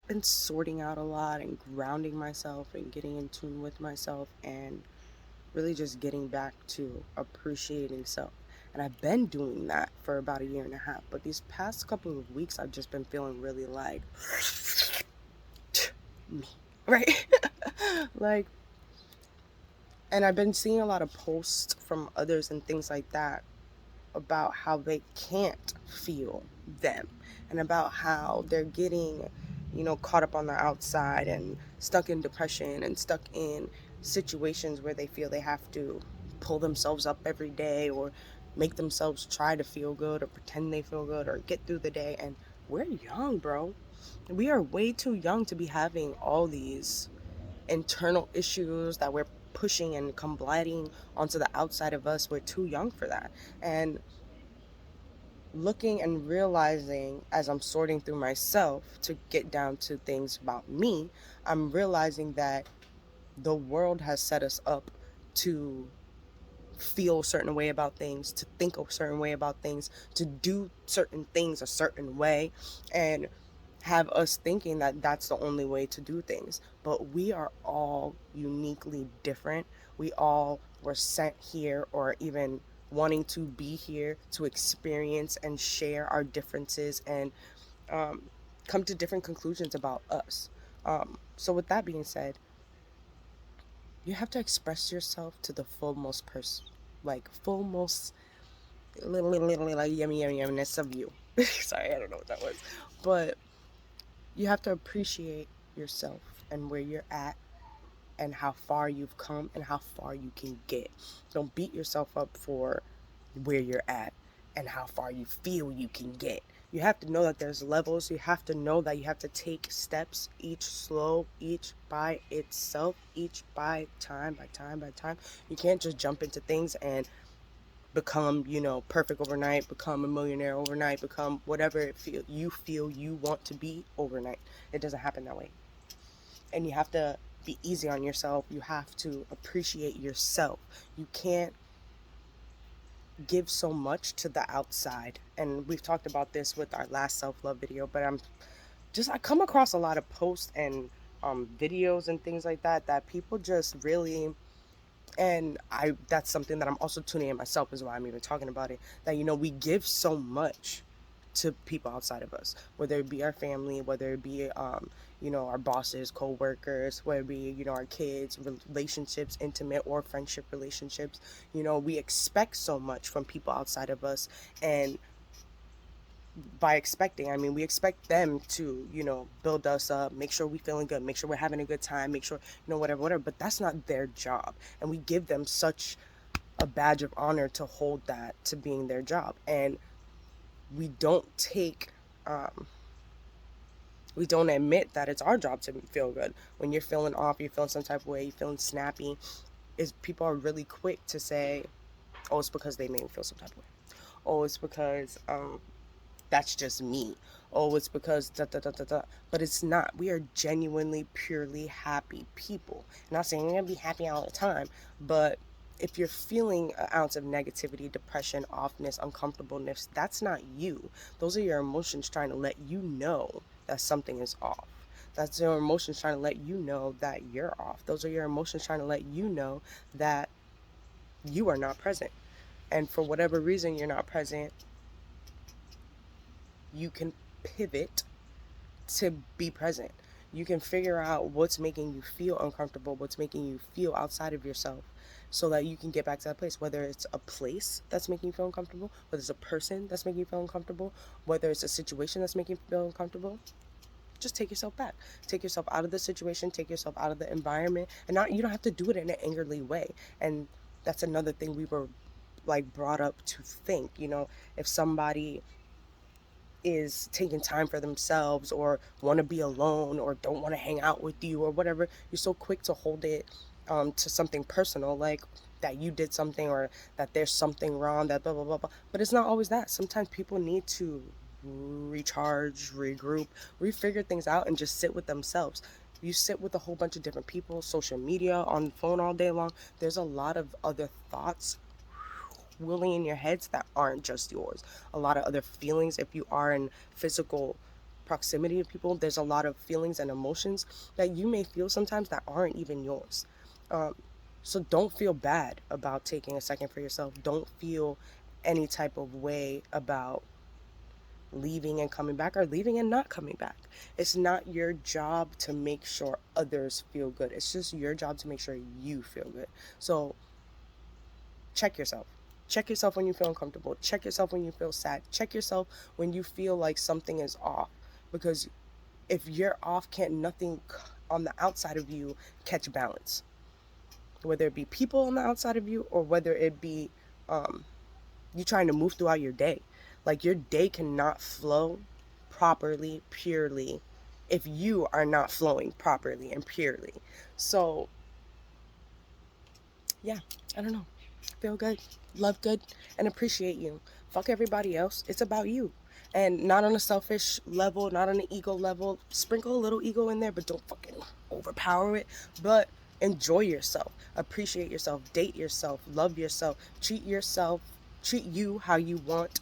been sorting out a lot and grounding myself and getting in tune with myself and really just getting back to appreciating self. And I've been doing that for about a year and a half. But these past couple of weeks, I've just been feeling really like me, right? Like, and I've been seeing a lot of posts from others and things like that about how they can't feel them and about how they're getting, caught up on the outside and stuck in depression and stuck in situations where they feel they have to pull themselves up every day or make themselves try to feel good or pretend they feel good or get through the day. And we're young, bro. We are way too young to be having all these internal issues that we're pushing and gliding onto the outside of us. We're too young for that. And looking and realizing as I'm sorting through myself to get down to things about me, I'm realizing that the world has set us up to feel a certain way about things, to think a certain way about things, to do certain things a certain way, and have us thinking that that's the only way to do things. But we are all uniquely different. We all were sent here, or even wanting to be here to experience and share our differences and um, come to different conclusions about us. So, with that being said, you have to express yourself to the fullmost person, like fullmost little like yumminess of you. Sorry, I don't know what that was, but you have to appreciate yourself and where you're at and how far you've come and how far you can get. Don't beat yourself up for where you're at and how far you feel you can get. You have to know that there's levels. You have to know that you have to take steps, each slow, each by itself, each by time, by time, by time. You can't just jump into things and become, perfect overnight, become a millionaire overnight, become whatever feel you want to be overnight. It doesn't happen that way. And you have to be easy on yourself. You have to appreciate yourself. You can't give so much to the outside. And we've talked about this with our last self-love video, but I come across a lot of posts and videos and things like that people just really, and that's something that I'm also tuning in myself, is why I'm even talking about it, that we give so much to people outside of us, whether it be our family, whether it be our bosses, co-workers, whether it be our kids, relationships, intimate or friendship relationships. We expect so much from people outside of us, and by expecting, I mean, we expect them to, build us up, make sure we're feeling good, make sure we're having a good time, make sure, whatever, but that's not their job. And we give them such a badge of honor to hold that to being their job. And we don't take, we don't admit that it's our job to feel good. When you're feeling off, you're feeling some type of way, you're feeling snappy, is people are really quick to say, oh, it's because they made me feel some type of way. Oh, it's because, that's just me. Oh, it's because da da da da da. But it's not. We are genuinely, purely happy people. I'm not saying you're gonna be happy all the time, but if you're feeling an ounce of negativity, depression, offness, uncomfortableness, that's not you. Those are your emotions trying to let you know that something is off. That's your emotions trying to let you know that you're off. Those are your emotions trying to let you know that you are not present. And for whatever reason you're not present, you can pivot to be present. You can figure out what's making you feel uncomfortable, what's making you feel outside of yourself, so that you can get back to that place. Whether it's a place that's making you feel uncomfortable, whether it's a person that's making you feel uncomfortable, whether it's a situation that's making you feel uncomfortable, just take yourself back. Take yourself out of the situation, take yourself out of the environment, and not, you don't have to do it in an angrily way. And that's another thing we were like brought up to think, if somebody is taking time for themselves or want to be alone or don't want to hang out with you or whatever, you're so quick to hold it to something personal, like that you did something or that there's something wrong, that blah blah blah blah. But it's not always that. Sometimes people need to recharge, regroup, refigure things out, and just sit with themselves. You sit with a whole bunch of different people, social media, on the phone all day long, there's a lot of other thoughts wheeling in your heads that aren't just yours. A lot of other feelings, if you are in physical proximity to people, there's a lot of feelings and emotions that you may feel sometimes that aren't even yours. So don't feel bad about taking a second for yourself. Don't feel any type of way about leaving and coming back, or leaving and not coming back. It's not your job to make sure others feel good. It's just your job to make sure you feel good. So check yourself. Check yourself when you feel uncomfortable. Check yourself when you feel sad. Check yourself when you feel like something is off. Because if you're off, can't nothing on the outside of you catch balance. Whether it be people on the outside of you, or whether it be you trying to move throughout your day. Like, your day cannot flow properly, purely, if you are not flowing properly and purely. So yeah, I don't know. Feel good, love good, and appreciate you. Fuck everybody else. It's about you. And not on a selfish level, not on an ego level. Sprinkle a little ego in there, but don't fucking overpower it. But enjoy yourself. Appreciate yourself. Date yourself. Love yourself. Treat yourself. Treat you how you want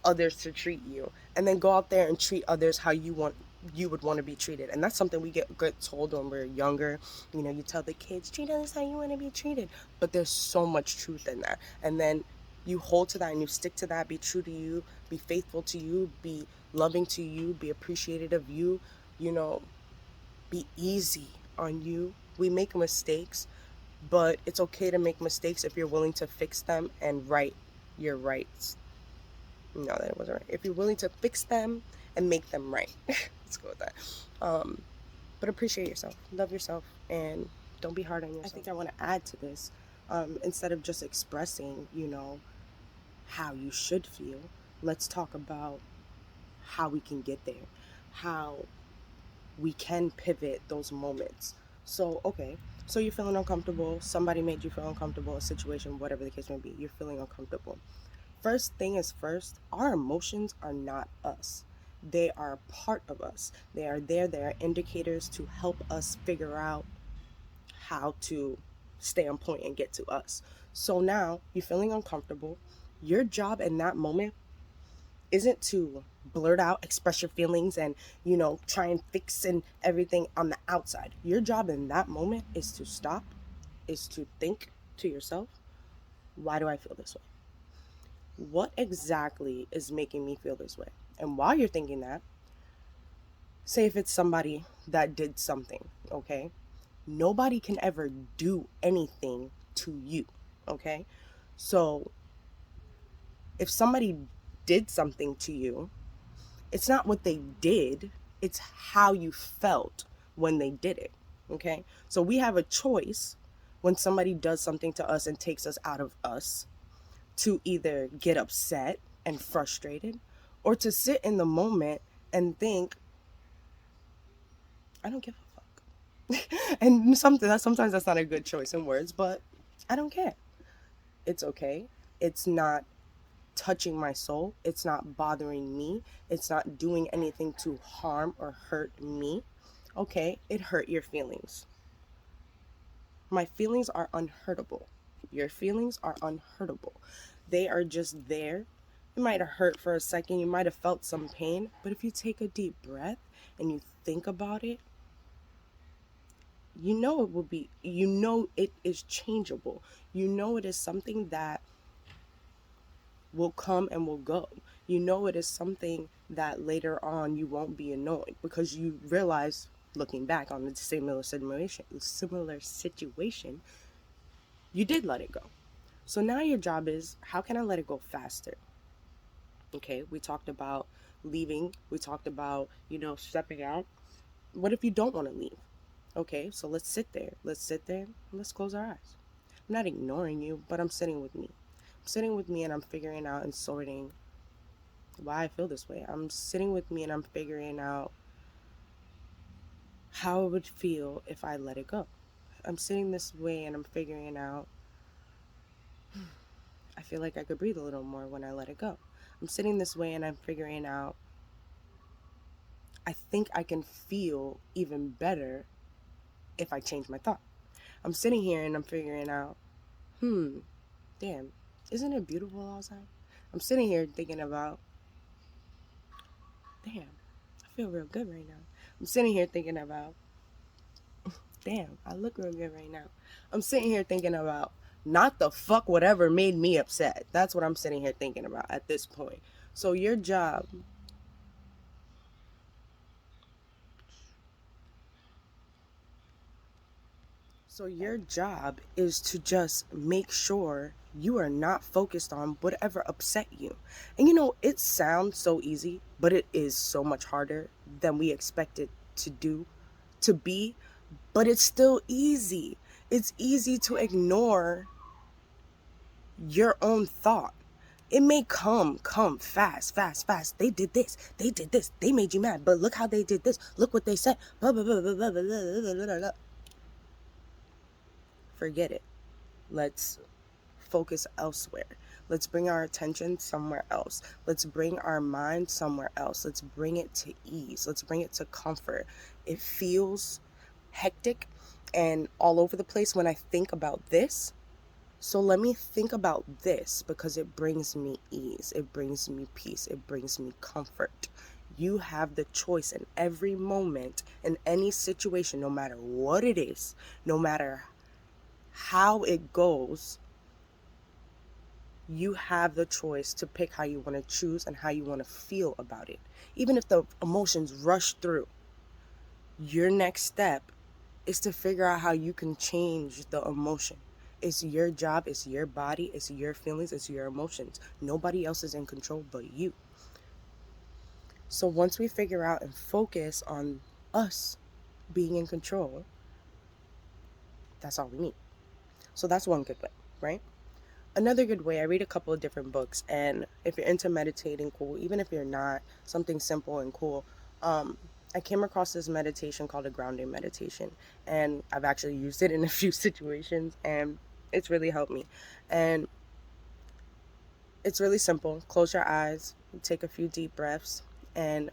others to treat you, and then go out there and treat others how you would want to be treated. And that's something we get told when we're younger. You know, you tell the kids, treat others how you want to be treated, but there's so much truth in that. And then you hold to that and you stick to that. Be true to you, be faithful to you, be loving to you, be appreciative of you, you know, be easy on you. We make mistakes, but it's okay to make mistakes if you're willing to fix them and right your rights. No, that wasn't right. If you're willing to fix them and make them right. Let's go with that. But appreciate yourself, love yourself, and don't be hard on yourself. I think I want to add to this. Instead of just expressing, you know, how you should feel, let's talk about how we can get there, how we can pivot those moments. So, okay, so you're feeling uncomfortable, somebody made you feel uncomfortable, a situation, whatever the case may be, you're feeling uncomfortable. First thing is first, our emotions are not us. They are part of us. They are there. They are indicators to help us figure out how to stay on point and get to us. So now you're feeling uncomfortable. Your job in that moment isn't to blurt out, express your feelings, and, you know, try and fix and everything on the outside. Your job in that moment is to stop, is to think to yourself, why do I feel this way? What exactly is making me feel this way? And while you're thinking that, say if it's somebody that did something, okay? Nobody can ever do anything to you, okay? So if somebody did something to you, it's not what they did, it's how you felt when they did it, okay? So we have a choice when somebody does something to us and takes us out of us, to either get upset and frustrated, or to sit in the moment and think, I don't give a fuck. And sometimes that's not a good choice in words, but I don't care. It's okay. It's not touching my soul. It's not bothering me. It's not doing anything to harm or hurt me. Okay, it hurt your feelings. My feelings are unhurtable. Your feelings are unhurtable. They are just there. It might have hurt for a second. You might have felt some pain. But if you take a deep breath and you think about it, you know it will be, you know it is changeable. You know it is something that will come and will go. You know it is something that later on you won't be annoyed, because you realize, looking back on the similar situation, you did let it go. So now your job is, how can I let it go faster? Okay, we talked about leaving. We talked about, you know, stepping out. What if you don't want to leave? Okay, so let's sit there. Let's sit there and let's close our eyes. I'm not ignoring you, but I'm sitting with me. I'm sitting with me and I'm figuring out and sorting why I feel this way. I'm sitting with me and I'm figuring out how it would feel if I let it go. I'm sitting this way and I'm figuring out, I feel like I could breathe a little more when I let it go. I'm sitting this way and I'm figuring out, I think I can feel even better if I change my thought. I'm sitting here and I'm figuring out, damn, isn't it beautiful outside? I'm sitting here thinking about, damn, I feel real good right now. I'm sitting here thinking about, damn, I look real good right now. I'm sitting here thinking about not the fuck whatever made me upset. That's what I'm sitting here thinking about at this point. So your job is to just make sure you are not focused on whatever upset you. And it sounds so easy, but it is so much harder than we expect it to do, to be, but it's still easy. It's easy to ignore your own thought. It may come fast. They did this, they made you mad, but look how they did this, look what they said, blah, blah, blah, blah, blah, blah, blah, blah, blah. Forget it. Let's focus elsewhere. Let's bring our attention somewhere else. Let's bring our mind somewhere else. Let's bring it to ease. Let's bring it to comfort. It feels hectic and all over the place when I think about this. So let me think about this, because it brings me ease. It brings me peace. It brings me comfort. You have the choice in every moment, in any situation, no matter what it is, no matter how it goes. You have the choice to pick how you want to choose and how you want to feel about it. Even if the emotions rush through, your next step is to figure out how you can change the emotion. It's your job, it's your body, it's your feelings, it's your emotions. Nobody else is in control but you. So once we figure out and focus on us being in control, that's all we need. So that's one good way, right? Another good way, I read a couple of different books, and if you're into meditating, cool. Even if you're not, something simple and cool. I came across this meditation called a grounding meditation, and I've actually used it in a few situations, and it's really helped me. And it's really simple. Close your eyes, you take a few deep breaths, and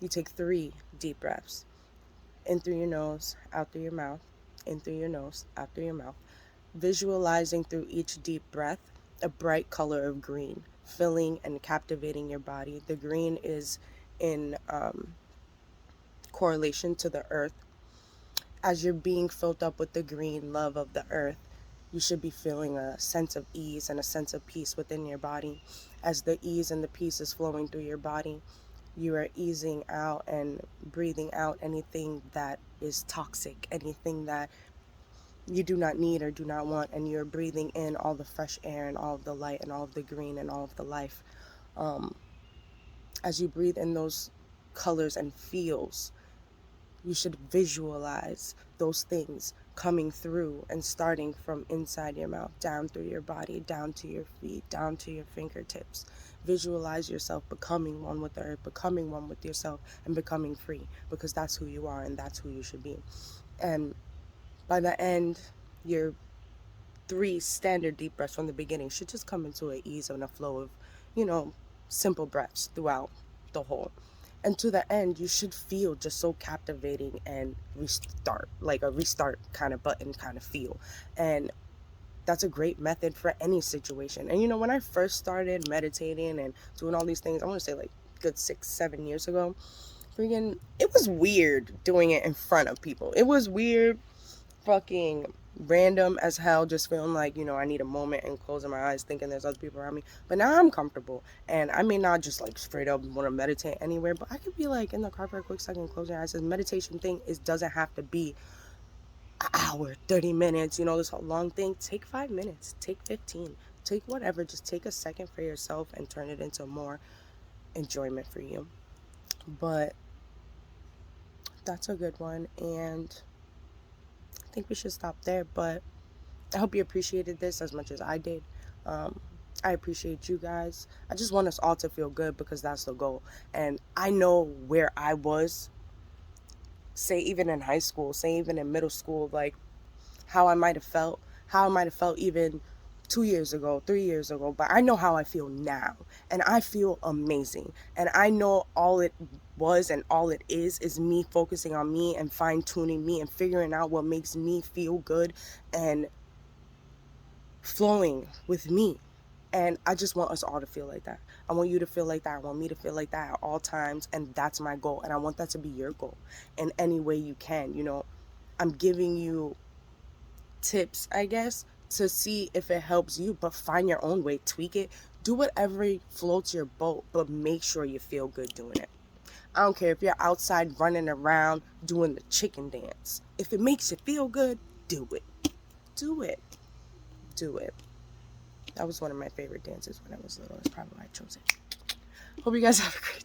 you take 3 deep breaths. In through your nose, out through your mouth, in through your nose, out through your mouth. Visualizing through each deep breath a bright color of green, filling and captivating your body. The green is in correlation to the earth. As you're being filled up with the green love of the earth, you should be feeling a sense of ease and a sense of peace within your body. As the ease and the peace is flowing through your body, you are easing out and breathing out anything that is toxic, anything that you do not need or do not want, and you're breathing in all the fresh air and all of the light and all of the green and all of the life. As you breathe in those colors and feels, you should visualize those things coming through and starting from inside your mouth, down through your body, down to your feet, down to your fingertips. Visualize yourself becoming one with the earth, becoming one with yourself, and becoming free, because that's who you are and that's who you should be. And by the end, your 3 standard deep breaths from the beginning should just come into an ease and a flow of, simple breaths throughout the whole. And to the end, you should feel just so captivating and restart, like a restart kind of button kind of feel. And that's a great method for any situation. And when I first started meditating and doing all these things, I want to say like good 6-7 years ago, it was weird doing it in front of people. It was weird, fucking random as hell, just feeling like, I need a moment and closing my eyes thinking there's other people around me. But now I'm comfortable, and I may not just like straight up want to meditate anywhere, but I could be like in the car for a quick second, close your eyes. The meditation thing doesn't have to be an hour, 30 minutes, this whole long thing. Take 5 minutes, take 15, take whatever. Just take a second for yourself and turn it into more enjoyment for you. But that's a good one, and I think we should stop there. But I hope you appreciated this as much as I did. I appreciate you guys. I just want us all to feel good, because that's the goal. And I know where I was, say even in high school, say even in middle school, like how I might have felt even 2 years ago, 3 years ago. But I know how I feel now, and I feel amazing. And I know all it was and all it is me focusing on me and fine-tuning me and figuring out what makes me feel good and flowing with me And I just want us all to feel like that. I want you to feel like that. I want me to feel like that at all times. And that's my goal. And I want that to be your goal in any way you can. You know, I'm giving you tips, I guess, to see if it helps you, but find your own way, tweak it, do whatever floats your boat, but make sure you feel good doing it. I don't care if you're outside running around doing the chicken dance. If it makes you feel good, do it. Do it. Do it. That was one of my favorite dances when I was little. That's probably why I chose it. Hope you guys have a great day.